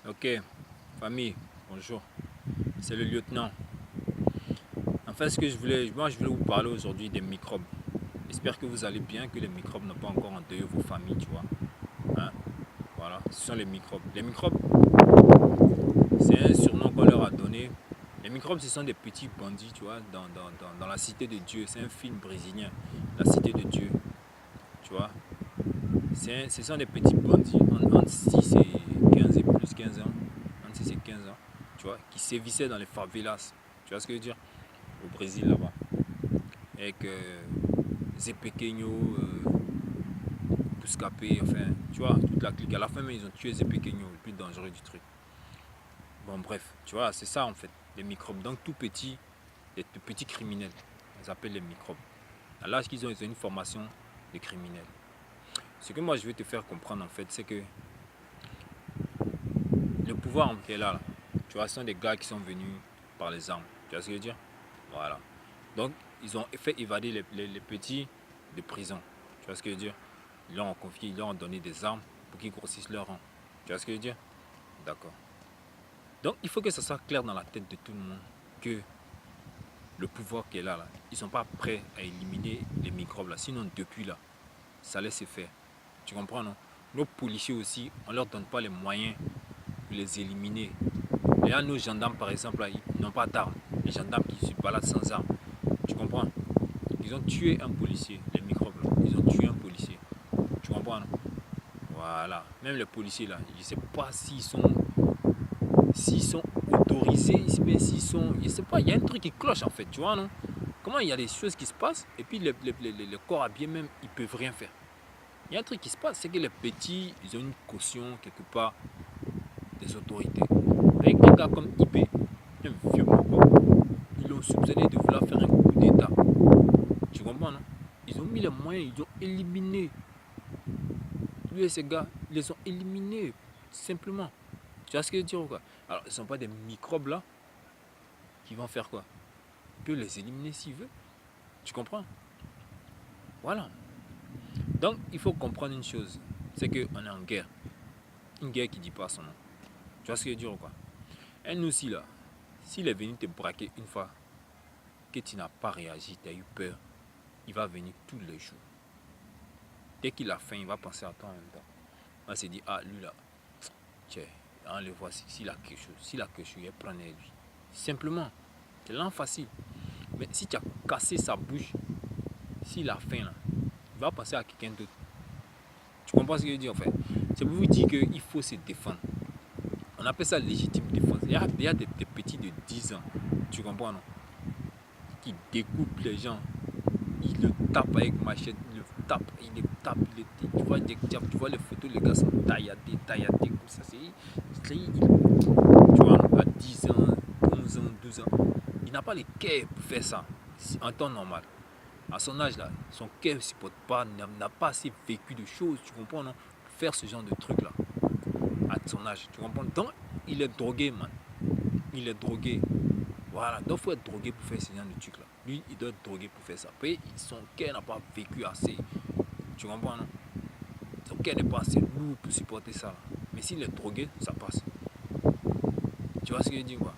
Ok, famille, bonjour. C'est le lieutenant. En fait, moi, je voulais vous parler aujourd'hui des microbes. J'espère que vous allez bien, que les microbes n'ont pas encore endeuillé vos familles, tu vois. Hein? Voilà, ce sont les microbes. Les microbes, c'est un surnom qu'on leur a donné. Les microbes, ce sont des petits bandits, tu vois, dans la cité de Dieu. C'est un film brésilien, la cité de Dieu, tu vois. Ce sont des petits bandits entre 6 et 15 et plus 15 ans. Entre 6 et 15 ans, tu vois, qui sévissaient dans les favelas. Tu vois ce que je veux dire? Au Brésil là-bas. Avec Zé Pequeno, Bouscapé, enfin, tu vois, toute la clique. À la fin, mais ils ont tué Zé Pequeno, le plus dangereux du truc. Bon, bref, tu vois, c'est ça en fait, les microbes. Donc, tout petit, les tout petits criminels, on les appelle les microbes. À l'âge ils ont une formation de criminels. Ce que moi je veux te faire comprendre en fait, c'est que le pouvoir qui est là, tu vois, ce sont des gars qui sont venus par les armes. Tu vois ce que je veux dire? Voilà. Donc, ils ont fait évader les petits de prison. Tu vois ce que je veux dire? Ils leur ont confié, ils leur ont donné des armes pour qu'ils grossissent leur rang. Tu vois ce que je veux dire? D'accord. Donc, il faut que ça soit clair dans la tête de tout le monde que le pouvoir qui est là, ils ne sont pas prêts à éliminer les microbes là. Sinon, depuis là, ça laisse se faire. Tu comprends, non? Nos policiers aussi, on ne leur donne pas les moyens de les éliminer. Là, nos gendarmes, par exemple, là, ils n'ont pas d'armes. Les gendarmes qui se baladent sans armes. Tu comprends? Ils ont tué un policier, les microbes là. Ils ont tué un policier. Tu comprends, non? Voilà. Même les policiers là, je ne sais pas s'ils sont autorisés, s'ils sont. Je ne sais pas, il y a un truc qui cloche en fait, tu vois, non? Comment il y a des choses qui se passent et puis les corps habillés même, ils peuvent rien faire. Il y a un truc qui se passe, c'est que les petits, ils ont une caution quelque part des autorités. Avec un gars comme IP, un vieux moko, ils l'ont soupçonné de vouloir faire un coup d'état. Tu comprends, non? Ils ont mis les moyens, ils ont éliminé. Lui et ces gars, ils les ont éliminés, simplement. Tu vois ce que je veux dire ou quoi? Alors, ce ne sont pas des microbes là qui vont faire quoi? Ils peuvent les éliminer s'ils veulent. Tu comprends? Voilà. Donc, il faut comprendre une chose. C'est qu'on est en guerre. Une guerre qui ne dit pas son nom. Tu vois ce que je veux dire ou quoi? Et nous aussi là, s'il est venu te braquer une fois, que tu n'as pas réagi, tu as eu peur, il va venir tous les jours. Dès qu'il a faim, il va penser à toi en même temps. Il va se dire, ah lui là, tiens, on le voit s'il a quelque chose. S'il a quelque chose, il prend lui. Simplement, c'est l'an facile. Mais si tu as cassé sa bouche, s'il a faim là, il va penser à quelqu'un d'autre. Tu comprends ce que je veux dire en fait? C'est pour vous dire qu'il faut se défendre. On appelle ça légitime défense. Il y a des petits de 10 ans, tu comprends non? Qui découpent les gens. Ils le tapent avec machette, il le tape, il les tape, tu vois les photos, les gars sont tailladés, tailladés comme ça. Tu vois, à 10 ans, 11 ans, 12 ans, il n'a pas les cœurs pour faire ça en temps normal. À son âge là, son cœur ne supporte pas, n'a pas assez vécu de choses, tu comprends non? Pour faire ce genre de truc là, à son âge, tu comprends? Donc, il est drogué, man. Il est drogué. Voilà, donc il faut être drogué pour faire ce genre de truc là. Lui, il doit être drogué pour faire ça. Puis son cœur n'a pas vécu assez. Tu comprends, non? Son cœur n'est pas assez lourd pour supporter ça. Là. Mais s'il est drogué, ça passe. Tu vois ce que je dis, quoi?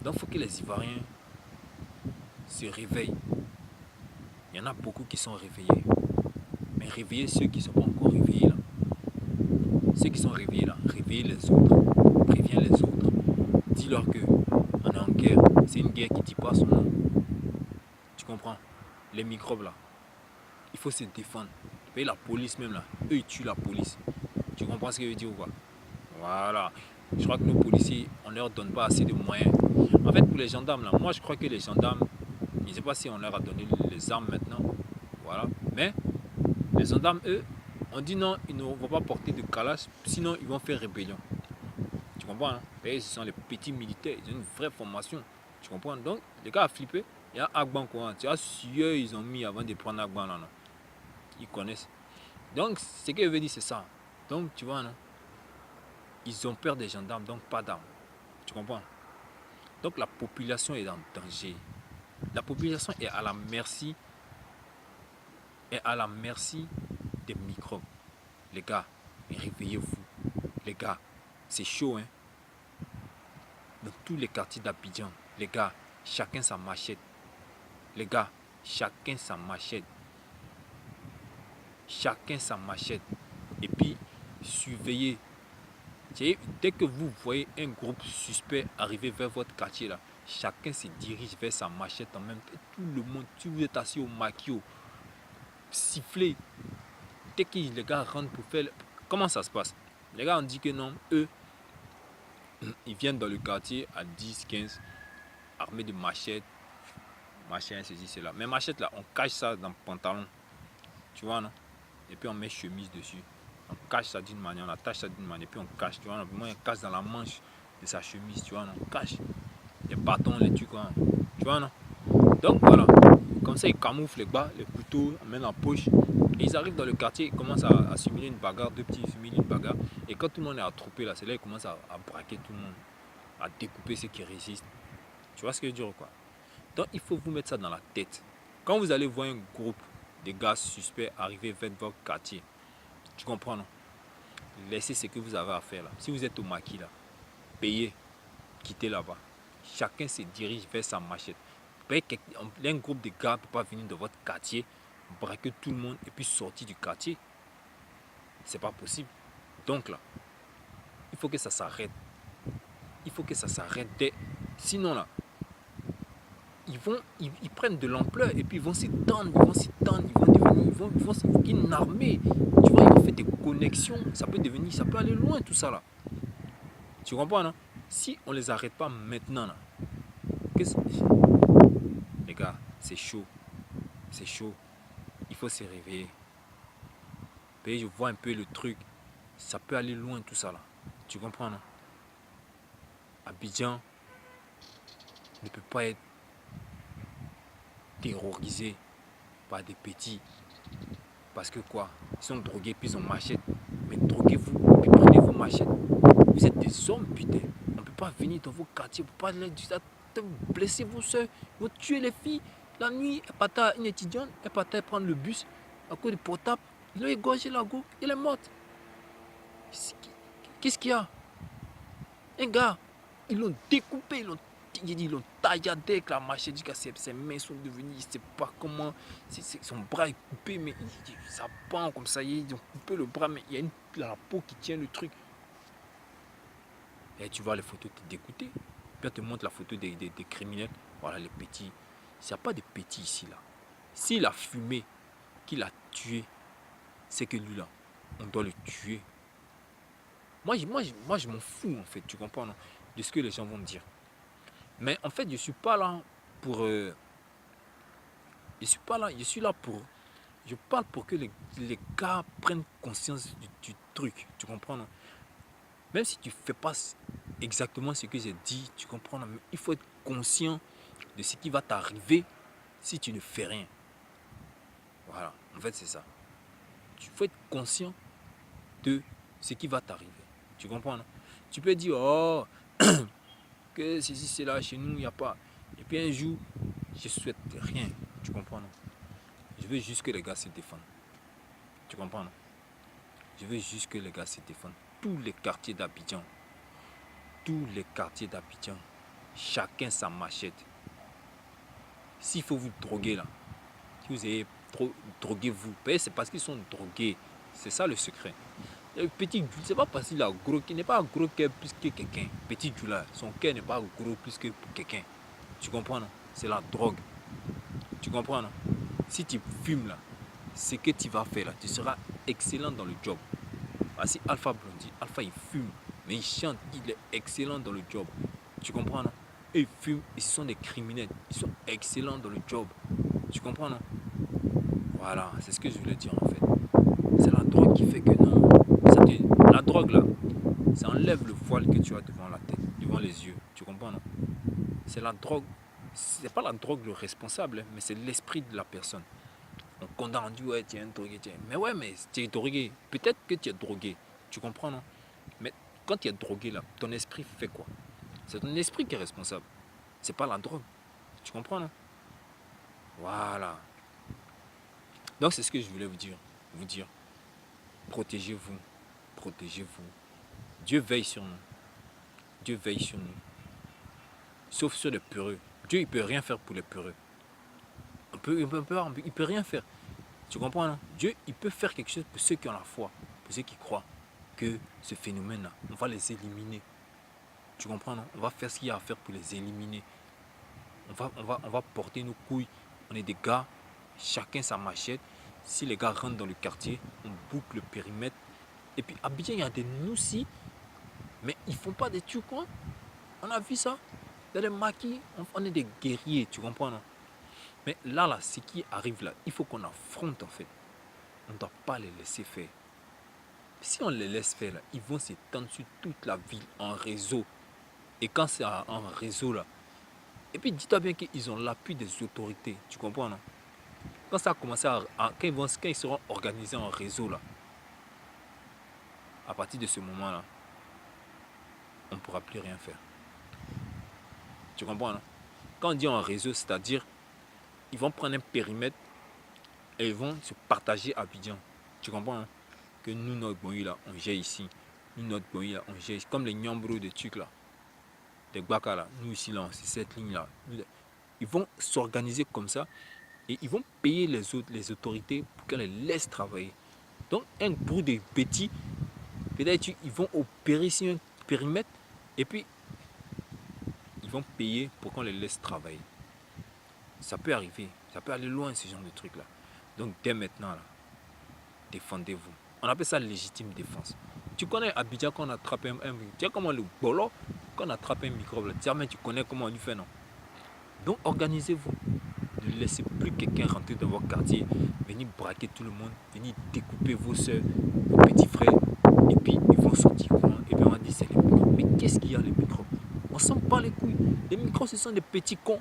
Donc il faut que les Ivoiriens se réveillent. Il y en a beaucoup qui sont réveillés. Mais réveillez ceux qui ne sont pas encore réveillés là. Ceux qui sont réveillés là, réveillez les autres. Préviens les autres. Dis-leur que on est en guerre. C'est une guerre qui ne dit pas son nom. Tu comprends? Les microbes là. Il faut se défendre. Et la police même là, eux ils tuent la police. Tu comprends ce que je veux dire ou quoi? Voilà. Je crois que nos policiers, on ne leur donne pas assez de moyens. En fait, pour les gendarmes là, moi je crois que les gendarmes, je ne sais pas si on leur a donné les armes maintenant. Voilà. Mais les gendarmes, eux, on dit non, ils ne vont pas porter de calache, sinon ils vont faire rébellion. Tu comprends hein? Et ce sont les petits militaires, ils ont une vraie formation. Tu comprends? Donc, les gars a flippé. Il y a Agban quoi. Tu vois, si eux, ils ont mis avant de prendre Agban là, non? Ils connaissent. Donc, ce que je veux dire, c'est ça. Donc, tu vois, non? Ils ont peur des gendarmes, donc pas d'armes. Tu comprends? Donc, la population est en danger. La population est à la merci des microbes. Les gars, réveillez-vous. Les gars, c'est chaud, hein? dans tous les quartiers d'Abidjan. Les gars, chacun sa machette. Les gars, chacun sa machette. Chacun sa machette. Et puis, surveillez. Dès que vous voyez un groupe suspect arriver vers votre quartier, là, chacun se dirige vers sa machette en même temps. Tout le monde, si vous êtes assis au maquillot, sifflez. Dès que les gars rentrent pour faire... Comment ça se passe? Les gars ont dit que non, eux, ils viennent dans le quartier à 10, 15, armés de machettes, machin, ceci, cela. Mais machette là, on cache ça dans le pantalon. Tu vois, non? Et puis on met chemise dessus. On cache ça d'une manière, on attache ça d'une manière, et puis on cache, tu vois, non? Moi, on cache dans la manche de sa chemise, tu vois, non? On cache les bâtons, les trucs, hein. Tu vois, non? Donc voilà, comme ça ils camouflent les bas, les couteaux, ils mettent en poche. Et ils arrivent dans le quartier, ils commencent à simuler une bagarre, deux petits simulent une bagarre. Et quand tout le monde est attroupé là, c'est là qu'ils commencent à braquer tout le monde, à découper ceux qui résistent. Tu vois ce que je veux dire quoi? Donc il faut vous mettre ça dans la tête. Quand vous allez voir un groupe de gars suspects arriver vers votre quartier, tu comprends non? Laissez ce que vous avez à faire là. Si vous êtes au maquis là, payez, quittez là-bas. Chacun se dirige vers sa machette. Un groupe de gars ne peut pas venir de votre quartier, braquer tout le monde et puis sortir du quartier. C'est pas possible. Donc là, il faut que ça s'arrête. Il faut que ça s'arrête. Sinon là, ils prennent de l'ampleur et puis ils vont s'étendre, ils vont devenir, ils vont une armée. Tu vois, ils vont faire des connexions. Ça peut devenir, ça peut aller loin tout ça là. Tu comprends non? Si on les arrête pas maintenant là, les gars, c'est chaud. C'est chaud. Il faut se réveiller. Et je vois un peu le truc. Ça peut aller loin tout ça là. Tu comprends non? Abidjan ne peut pas être terrorisé par des petits. Parce que quoi? Ils sont drogués puis ils ont machette. Mais droguez-vous puis prenez vos machettes. Vous êtes des hommes putain. On ne peut pas venir dans vos quartiers pour pas blesser vos soeurs. Vous tuez les filles. La nuit, elle partait à une étudiante, elle partait prendre le bus à cause du portable. Ils l'ont égorgé la go, elle est morte. Qu'est-ce qu'il y a? Un gars, ils l'ont découpé, ils l'ont tailladé avec la machette. Ses mains sont devenues, je ne sais pas comment, son bras est coupé, mais ça pend comme ça. Ils ont coupé le bras, mais il y a la peau qui tient le truc. Et tu vois les photos, tu es dégoûté. Puis on te montre la photo des criminels. Voilà les petits. Il n'y a pas de petits ici, là. S'il a fumé, qu'il a tué, c'est que lui, là, on doit le tuer. Moi, je m'en fous, en fait, tu comprends, non, de ce que les gens vont me dire. Mais en fait, je ne suis pas là pour... je suis là pour... Je parle pour que les gars prennent conscience du truc, tu comprends, non? Même si tu ne fais pas exactement ce que j'ai dit, tu comprends, non? Mais il faut être conscient de ce qui va t'arriver si tu ne fais rien. Voilà, en fait, c'est ça. Il faut être conscient de ce qui va t'arriver. Tu comprends, non? Tu peux dire, oh, que ceci, c'est là, chez nous, il n'y a pas. Et puis un jour, je souhaite rien. Tu comprends, non? Je veux juste que les gars se défendent. Tu comprends, non? Je veux juste que les gars se défendent. Tous les quartiers d'Abidjan. Tous les quartiers d'Abidjan. Chacun sa machette. S'il faut vous droguer là, si vous avez drogué vous, c'est parce qu'ils sont drogués. C'est ça le secret. Le petit Dieu, c'est pas parce qu'il a gros, qu'il n'est pas gros cœur plus que quelqu'un. Petit Dieu là, son cœur n'est pas gros plus que pour quelqu'un. Tu comprends non? C'est la drogue. Tu comprends non? Si tu fumes là, ce que tu vas faire là, tu seras excellent dans le job. Voici Alpha Blondy. Alpha il fume, mais il chante, il est excellent dans le job. Tu comprends non? Et ils fument, et ce sont des criminels. Ils sont excellents dans le job. Tu comprends non? Voilà, c'est ce que je voulais dire en fait. C'est la drogue qui fait que non. La drogue là, ça enlève le voile que tu as devant la tête, devant les yeux. Tu comprends non? C'est la drogue. C'est pas la drogue le responsable, mais c'est l'esprit de la personne. On condamne, on dit ouais, tu es un drogué. Mais ouais, mais tu es drogué. Peut-être que tu es drogué. Tu comprends non? Mais quand tu es drogué là, ton esprit fait quoi? C'est ton esprit qui est responsable. C'est pas la drogue. Tu comprends non? Voilà. Donc c'est ce que je voulais vous dire. Protégez-vous. Protégez-vous. Dieu veille sur nous. Dieu veille sur nous. sauf sur les peureux. Dieu, il ne peut rien faire pour les peureux. Il peut rien faire. Tu comprends, non? Dieu, il peut faire quelque chose pour ceux qui ont la foi, pour ceux qui croient que ce phénomène-là, on va les éliminer. Tu comprends, non? On va faire ce qu'il y a à faire pour les éliminer. On va porter nos couilles. On est des gars, chacun sa machette. Si les gars rentrent dans le quartier, on boucle le périmètre. Et puis, à Abidjan, il y a des noussis, mais ils ne font pas des trucs, quoi. On a vu ça. Dans les maquis, on est des guerriers, tu comprends, non? Mais là, ce qui arrive là, il faut qu'on affronte, en fait. On ne doit pas les laisser faire. Si on les laisse faire, là, ils vont s'étendre sur toute la ville en réseau. Et quand c'est en réseau, là, et puis dis-toi bien qu'ils ont l'appui des autorités, tu comprends, non? Quand ça a commencé quand ils seront organisés en réseau, là, à partir de ce moment-là, on ne pourra plus rien faire. Tu comprends, non? Quand on dit en réseau, c'est-à-dire, ils vont prendre un périmètre et ils vont se partager à Abidjan. Tu comprends, hein? Que nous, notre boy là, on gère ici. Nous, notre boy là, on gère ici. Comme les Nyambro de trucs là. Des Gbaka là. Nous ici là, c'est cette ligne là. Ils vont s'organiser comme ça. Et ils vont payer les autorités pour qu'elles les laissent travailler. Donc, un groupe de petits, peut-être ils vont opérer sur un périmètre. Et puis, ils vont payer pour qu'on les laisse travailler. Ça peut arriver. Ça peut aller loin, ce genre de trucs là. Donc, dès maintenant là, défendez-vous. On appelle ça légitime défense. Tu connais Abidjan quand on attrape un microbe. Tu sais comment le bolo, quand on attrape un microbe, tu connais comment on lui fait, non? Donc organisez-vous. Ne laissez plus quelqu'un rentrer dans votre quartier, venir braquer tout le monde, venir découper vos soeurs, vos petits frères. Et puis ils vont sortir comment? Et puis on va dire c'est les microbes. Mais qu'est-ce qu'il y a les microbes? On s'en bat les couilles. Les microbes, ce sont des petits cons.